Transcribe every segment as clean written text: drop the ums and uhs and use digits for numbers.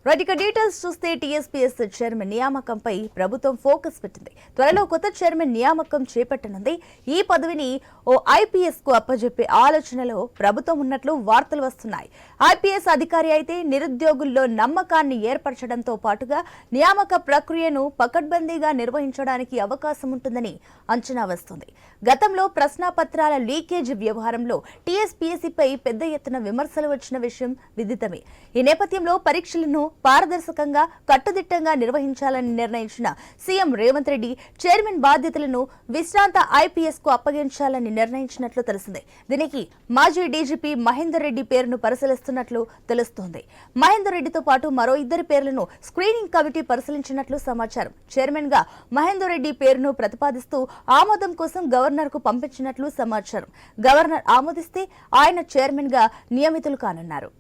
Right, ఇక details చూస్తే TSPS chairman నియామకంపై ప్రభుత్వం ఫోకస్ పెట్టింది. త్వరలో కొత్త చైర్మన్ నియామకం చేపట్టనుంది. ఈ పదవిని ఓ ఐపీఎస్ కు అప్పజెప్పే ఆలోచనలో ప్రభుత్వం ఉన్నట్లు వార్తలు వస్తున్నాయి. ఐపీఎస్ అధికారి అయితే నిరుద్యోగుల్లో నమ్మకాన్ని ఏర్పరచడంతో పాటుగా నియామక ప్రక్రియను పకడ్బందీగా నిర్వహించడానికి అవకాశం ఉంటుందని అంచనా వస్తుంది. గతంలో ప్రశ్నాపత్రాల లీకేజ్ వ్యవహారంలో టీఎస్పీఎస్సీపై పెద్ద ఎత్తున విమర్శలు వచ్చిన విషయం విదితమే. ఈ నేపథ్యంలో పరీక్షలను పారదర్శకంగా కట్టుదిట్టంగా నిర్వహించాలని నిర్ణయించిన సీఎం రేవంత్ రెడ్డి చైర్మన్ బాధ్యతలను విశ్రాంత ఐపీఎస్ కు అప్పగించాలని నిర్ణయించినట్లు తెలిసింది. దీనికి మాజీ డీజీపీ మహేందర్ రెడ్డి పేరును పరిశీలిస్తున్నట్లు తెలుస్తోంది. మహేందర్ రెడ్డితో పాటు మరో ఇద్దరి పేర్లను స్క్రీనింగ్ కమిటీ పరిశీలించినట్లు సమాచారం. చైర్మన్ గా మహేందర్ రెడ్డి పేరును ప్రతిపాదిస్తూ ఆమోదం కోసం గవర్నర్ కు పంపించినట్లు సమాచారం. గవర్నర్ ఆమోదిస్తే ఆయన చైర్మన్ గా నియమితులు కానున్నారు.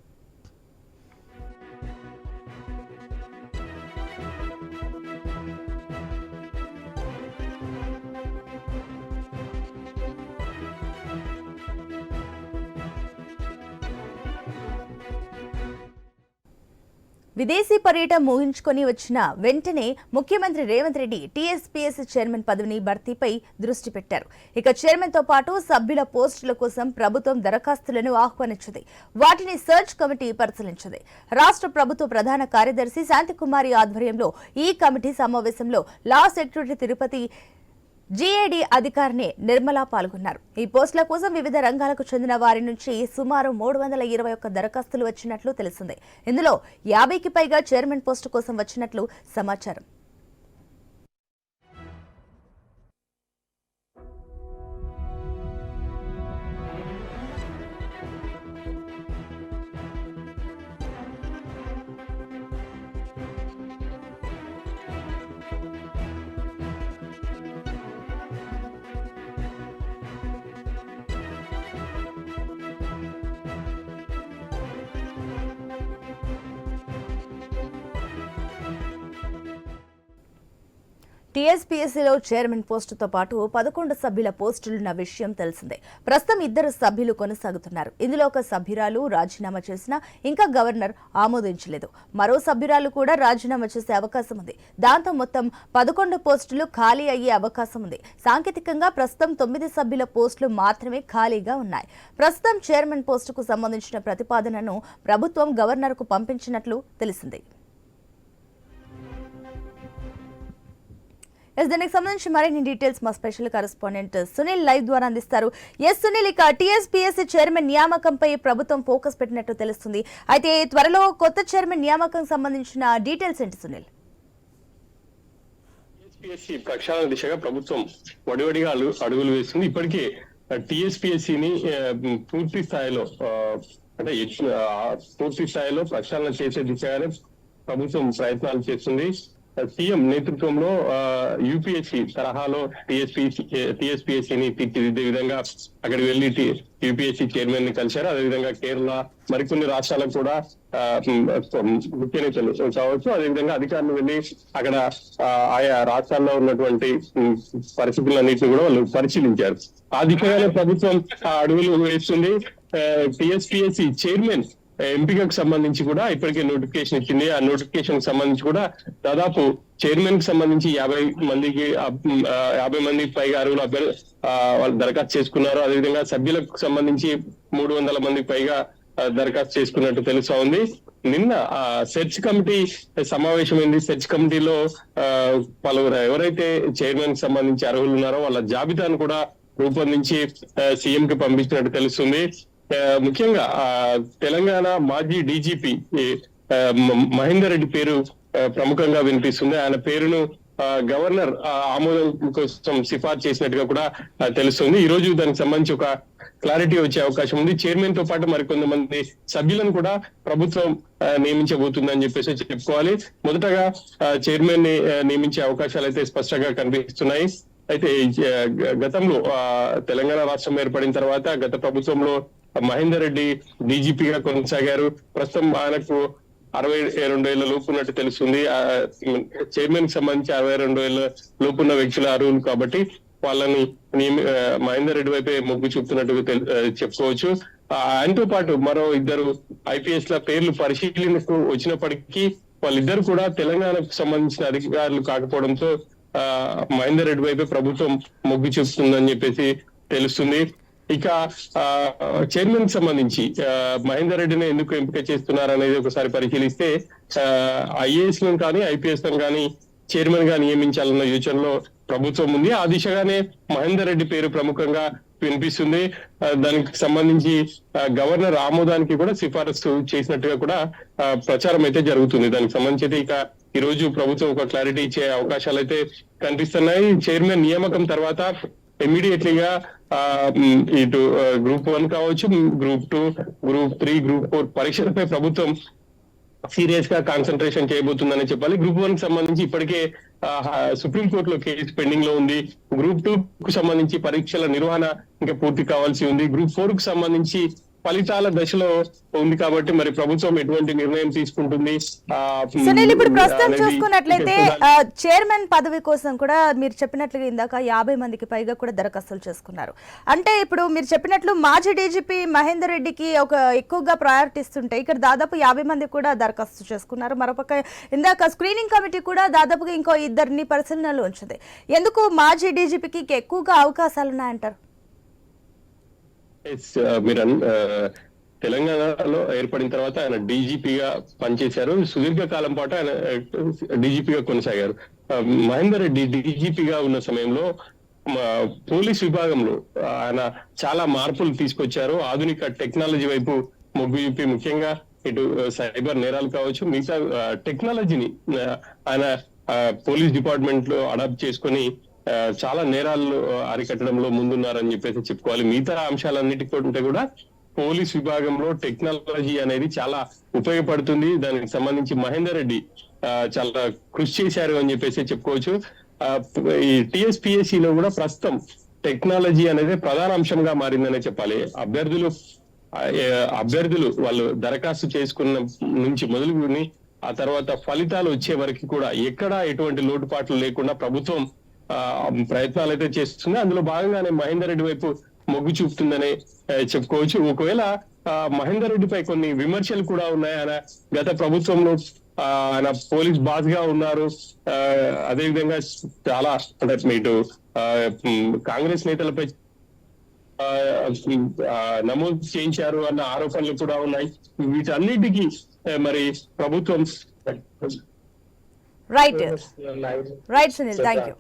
విదేశీ పర్యటన ముగించుకొని వచ్చిన వెంటనే ముఖ్యమంత్రి రేవంత్ రెడ్డి టీఎస్పీఎస్ చైర్మన్ పదవిని భర్తీపై దృష్టి పెట్టారు. ఇక చైర్మన్ తో పాటు సభ్యుల పోస్టుల కోసం ప్రభుత్వం దరఖాస్తులను ఆహ్వానించింది. వాటిని సర్చ్ కమిటీ పరిశీలించింది. రాష్ట్ర ప్రభుత్వ ప్రధాన కార్యదర్శి శాంతికుమారి ఆధ్వర్యంలో ఈ కమిటీ సమావేశంలో లా సెక్రటరీ తిరుపతి, జీఏడీ అధికారిని నిర్మల పాల్గొన్నారు. ఈ పోస్టుల కోసం వివిధ రంగాలకు చెందిన వారి నుంచి సుమారు 321 దరఖాస్తులు వచ్చినట్లు తెలిసింది. ఇందులో 50కి పైగా చైర్మన్ పోస్టు కోసం వచ్చినట్లు సమాచారం. టీఎస్పీఎస్సీలో చైర్మన్ పోస్టుతో పాటు 11 సభ్యుల పోస్టులున్న విషయం తెలిసిందే. ప్రస్తుతం 2 సభ్యులు కొనసాగుతున్నారు. ఇందులో ఒక సభ్యురాలు రాజీనామా చేసినా ఇంకా గవర్నర్ ఆమోదించలేదు. మరో సభ్యురాలు కూడా రాజీనామా చేసే అవకాశం ఉంది. దాంతో మొత్తం 11 పోస్టులు ఖాళీ అయ్యే అవకాశం ఉంది. సాంకేతికంగా ప్రస్తుతం 9 సభ్యుల పోస్టులు మాత్రమే ఖాళీగా ఉన్నాయి. ప్రస్తుతం చైర్మన్ పోస్టుకు సంబంధించిన ప్రతిపాదనను ప్రభుత్వం గవర్నర్కు పంపించినట్లు తెలిసింది. దీనికి సంబంధించి మరిన్ని డీటెయిల్స్ మా స్పెషల్ కరెస్పాండెంట్ సునీల్ లైవ్ ద్వారా అందిస్తారు. సునీల్, ఇక టీఎస్పీఎస్సీ చైర్మన్ నియామకంపై ప్రభుత్వం ఫోకస్ పెట్టినట్టు తెలుస్తుంది. అయితే త్వరలో కొత్త చైర్మన్ నియామకం సంబంధించిన డీటెయిల్స్ ఏంటి సునీల్? టీఎస్పీఎస్సీ ప్రక్షాళన దిశగా ప్రభుత్వం వడివడిగా అడుగులు వేస్తుంది. ఇప్పటికే టీఎస్పీఎస్సీని పూర్తి స్థాయిలో ప్రక్షాళన చేసే దిశగానే ప్రభుత్వం ప్రయత్నాలు చేస్తుంది. సీఎం నేతృత్వంలో యూపీఎస్సీ తరహాలో టీఎస్పీఎస్సీని తీర్చిదిద్దే విధంగా అక్కడికి వెళ్లి యూపీఎస్సీ చైర్మన్ ని కలిశారు. అదేవిధంగా కేరళ, మరికొన్ని రాష్ట్రాలకు కూడా ముఖ్య నేతలు కావచ్చు, అదేవిధంగా అధికారులు వెళ్లి అక్కడ ఆయా రాష్ట్రాల్లో ఉన్నటువంటి పరిస్థితులన్నింటినీ కూడా వాళ్ళు పరిశీలించారు. ఆ దిశగానే ప్రభుత్వం అడుగులు వేస్తుంది. టీఎస్పీఎస్సీ చైర్మన్ ఎంపికకు సంబంధించి కూడా ఇప్పటికే నోటిఫికేషన్ ఇచ్చింది. ఆ నోటిఫికేషన్ కి సంబంధించి కూడా దాదాపు చైర్మన్ కి సంబంధించి 50 మందికి పైగా అర్హులు అభ్యర్థులు వాళ్ళు దరఖాస్తు చేసుకున్నారు. అదేవిధంగా సభ్యులకు సంబంధించి 300 మందికి పైగా దరఖాస్తు చేసుకున్నట్టు తెలుసా ఉంది. నిన్న సెర్చ్ కమిటీ సమావేశమైంది. సెర్చ్ కమిటీలో పలువురు ఎవరైతే చైర్మన్ కి సంబంధించి అర్హులు ఉన్నారో వాళ్ళ జాబితాను కూడా రూపొందించి సీఎం కి పంపించినట్టు తెలుస్తుంది. ముఖ్యంగా తెలంగాణ మాజీ డీజీపీ మహేందర్ రెడ్డి పేరు ప్రముఖంగా వినిపిస్తుంది. ఆయన పేరును గవర్నర్ ఆమోదం కోసం సిఫార్సు చేసినట్టుగా కూడా తెలుస్తుంది. ఈ రోజు దానికి సంబంధించి ఒక క్లారిటీ వచ్చే అవకాశం ఉంది. చైర్మన్ తో పాటు మరికొంతమంది సభ్యులను కూడా ప్రభుత్వం నియమించబోతుందని చెప్పేసి చెప్పుకోవాలి. మొదటగా చైర్మన్ ని నియమించే అవకాశాలు అయితే స్పష్టంగా కనిపిస్తున్నాయి. అయితే గతంలో తెలంగాణ రాష్ట్రం ఏర్పడిన తర్వాత గత ప్రభుత్వంలో మహేందర్ రెడ్డి డీజీపీగా కొనసాగారు. ప్రస్తుతం ఆయనకు 62 ఏళ్ల లోపు ఉన్నట్టు తెలుస్తుంది. చైర్మన్ కి సంబంధించి 62 ఏళ్ల లోపు ఉన్న వ్యక్తుల అర్హులు కాబట్టి వాళ్ళని మహేందర్ రెడ్డి వైపే మొగ్గు చూపుతున్నట్టు చెప్పుకోవచ్చు. ఆయనతో పాటు మరో 2 ఐపీఎస్ ల పేర్లు పరిశీలనకు వచ్చినప్పటికీ వాళ్ళిద్దరు కూడా తెలంగాణకు సంబంధించిన అధికారులు కాకపోవడంతో మహేందర్ రెడ్డి వైపే ప్రభుత్వం మొగ్గు చూపుతుందని చెప్పేసి తెలుస్తుంది. ఇక చైర్మన్ కి సంబంధించి మహేందర్ రెడ్డిని ఎందుకు ఎంపిక చేస్తున్నారు అనేది ఒకసారి పరిశీలిస్తే ఐఏఎస్ లను కానీ ఐపీఎస్ లను కానీ చైర్మన్ గా నియమించాలన్న యోచనలో ప్రభుత్వం ఉంది. ఆ దిశగానే మహేందర్ రెడ్డి పేరు ప్రముఖంగా వినిపిస్తుంది. దానికి సంబంధించి గవర్నర్ ఆమోదానికి కూడా సిఫారసు చేసినట్టుగా కూడా ప్రచారం అయితే జరుగుతుంది. దానికి సంబంధించి అయితే ఇక ఈ రోజు ప్రభుత్వం ఒక క్లారిటీ ఇచ్చే అవకాశాలు అయితే కనిపిస్తున్నాయి. చైర్మన్ నియామకం తర్వాత ఇమీడియట్లీగా ఇటు గ్రూప్ 1 కావచ్చు, గ్రూప్ 2, గ్రూప్ 3, గ్రూప్ 4 పరీక్షలపై ప్రభుత్వం సీరియస్ గా కాన్సన్ట్రేషన్ చేయబోతుందని చెప్పాలి. గ్రూప్ 1 కి సంబంధించి ఇప్పటికే సుప్రీంకోర్టులో కేసు పెండింగ్ లో ఉంది. గ్రూప్ 2 కు సంబంధించి పరీక్షల నిర్వహణ ఇంకా పూర్తి కావాల్సి ఉంది. గ్రూప్ 4 కు సంబంధించి ఫలితాల దశలో ఉంది కాబట్టి మరి ప్రభుత్వం ఎటువంటి నిర్ణయం తీసుకుంటుంది. సునీల్, ఇప్పుడు ప్రస్తుతం చూసుకున్నట్లయితే చైర్మన్ పదవి కోసం కూడా మీరు చెప్పినట్లుగా ఇందాక 50 మందికి పైగా కూడా దరఖాస్తులు చేసుకున్నారు. అంటే ఇప్పుడు మీరు చెప్పినట్లు మాజీ డీజీపీ మహేందర్ రెడ్డికి ఒక ఎక్కువగా ప్రయారిటీ ఇస్తుంటే ఇక్కడ దాదాపు 50 మంది కూడా దరఖాస్తు చేసుకున్నారు. మరొక ఇందాక స్క్రీనింగ్ కమిటీ కూడా దాదాపుగా ఇంకో 2 పరిశీలనలు ఉంచింది. ఎందుకు మాజీ డీజీపీకి ఎక్కువగా అవకాశాలు ఉన్నాయంటారు? మీరు తెలంగాణలో ఏర్పడిన తర్వాత ఆయన డీజీపీగా పనిచేశారు. సుదీర్ఘ కాలం పాటు ఆయన డీజీపీగా కొనసాగారు. మహేందర్ రెడ్డి డీజీపీగా ఉన్న సమయంలో పోలీస్ విభాగంలో ఆయన చాలా మార్పులు తీసుకొచ్చారు. ఆధునిక టెక్నాలజీ వైపు మొగ్గు చూపి ముఖ్యంగా ఇటు సైబర్ నేరాలు కావచ్చు, మిగతా టెక్నాలజీని ఆయన పోలీస్ డిపార్ట్మెంట్ లో అడాప్ట్ చేసుకొని చాలా నేరాలు అరికట్టడంలో ముందున్నారని చెప్పేసి చెప్పుకోవాలి. మిగతా అంశాలన్నిటికంటే కూడా పోలీస్ విభాగంలో టెక్నాలజీ అనేది చాలా ఉపయోగపడుతుంది. దానికి సంబంధించి మహేందర్ రెడ్డి చాలా కృషి చేశారు అని చెప్పేసి చెప్పుకోవచ్చు. ఈ టీఎస్పీఎస్సీలో కూడా ప్రస్తుతం టెక్నాలజీ అనేది ప్రధాన అంశంగా మారిందనే చెప్పాలి. అభ్యర్థులు వాళ్ళు దరఖాస్తు చేసుకున్న నుంచి మొదలుకొని ఆ తర్వాత ఫలితాలు వచ్చే వరకు కూడా ఎక్కడ ఎటువంటి లోటుపాట్లు లేకుండా ప్రభుత్వం ప్రయత్నాలు అయితే చేస్తుంది. అందులో భాగంగానే మహేందర్ రెడ్డి వైపు మొగ్గు చూపుతుందనే చెప్పుకోవచ్చు. ఒకవేళ మహేందర్ రెడ్డిపై కొన్ని విమర్శలు కూడా ఉన్నాయి. ఆయన గత ప్రభుత్వంలో ఆయన పోలీస్ బాస్ గా ఉన్నారు. అదేవిధంగా చాలా అంటే ఇటు కాంగ్రెస్ నేతలపై నమోదు చేయించారు అన్న ఆరోపణలు కూడా ఉన్నాయి. వీటన్నిటికీ మరి ప్రభుత్వం రైట్ సునీల్, థ్యాంక్ యూ.